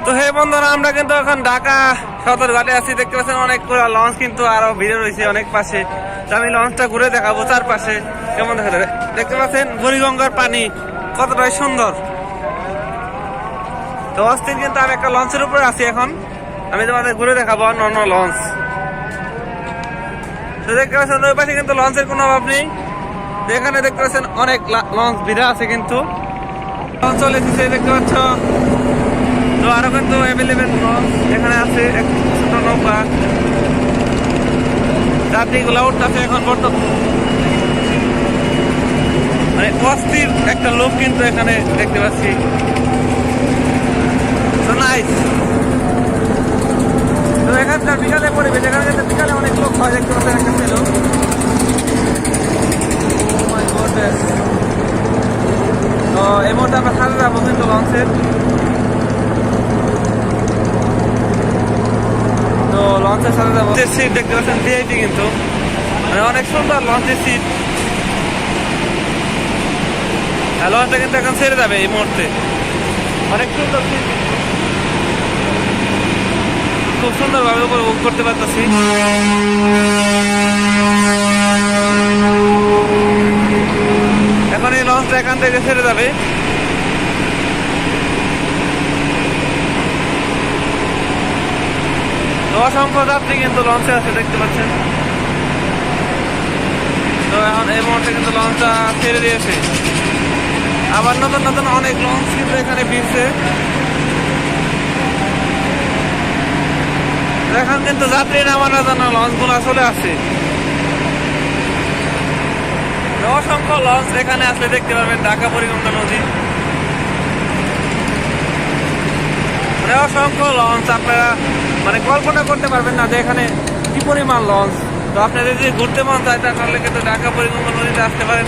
তো হে বন্ধুরা, আমরা কিন্তু এখন ঢাকা সদরঘাটে আছি। দেখতে পাচ্ছেন অনেক লঞ্চ কিন্তু আরো ভিড়ে রয়েছে অনেক পাশে। তো আমি লঞ্চটা ঘুরে দেখাবো চারপাশে কেমন দেখা যাবে। দেখতে পাচ্ছেন বুড়িগঙ্গার পানি কতটাই সুন্দর। তো অস্থির কিন্তু আমি একটা লঞ্চের উপরে আছি এখন। আমি তোমাদের ঘুরে দেখাবো অন্য লঞ্চ। তো দেখতে পাচ্ছেন ওই পাশে কিন্তু লঞ্চের কোনো অভাব নেই। এখানে দেখতে পাচ্ছেন অনেক লঞ্চ ভিড়ে আছে কিন্তু লঞ্চ চলে এসেছে দেখতে পাচ্ছ। তো আরো কিন্তু অ্যাভেলেবেল লঞ্চ এখানে আছে, ছোট নৌকা যাত্রীগুলো উঠতেছে এখন বর্তমান। মানে অস্থির একটা লোক কিন্তু এখানে দেখতে পাচ্ছি। তো নাইস। তো এখানকার বিকালে পরিবেশ, এখানে কিন্তু বিকালে অনেক লোক হয় দেখতে পাচ্ছেন একটা ছিল। তো এই মুহূর্তে আমরা সাথে যাবো কিন্তু লঞ্চের। তো লঞ্চের সাথে যাবো। সিট দেখতে পাচ্ছেন ভিআইপি কিন্তু, মানে অনেক সুন্দর লঞ্চের সিট। লঞ্চটা কিন্তু এখন ছেড়ে যাবে এই মুহূর্তে। অনেক সুন্দর সিট, খুব সুন্দর ভাবে উপভোগ করতে পারতেছি। এখন এই লঞ্চটা এখান থেকে ছেড়ে যাবে। অসংখ্য যাত্রী কিন্তু লঞ্চে আছে দেখতে পাচ্ছেন। তো এখন এই মুহূর্তে কিন্তু লঞ্চটা ছেড়ে দিয়েছে। আবার নতুন নতুন অনেক লঞ্চ কিন্তু এখানে ভিড়ছে। এখন কিন্তু যাত্রী নামানোর জন্য লঞ্চগুলো চলে আসছে। অসংখ্য লঞ্চ এখানে আসলে দেখতে পারবেন ঢাকা বুড়িগঙ্গা নদী। মানে অসংখ্য লঞ্চ, আপনারা মানে কল্পনা করতে পারবেন না যে এখানে কি পরিমাণ লঞ্চ। তো আপনাদের যদি ঘুরতে মন চায় তাহলে কিন্তু ঢাকা বুড়িগঙ্গা নদীতে আসতে পারেন।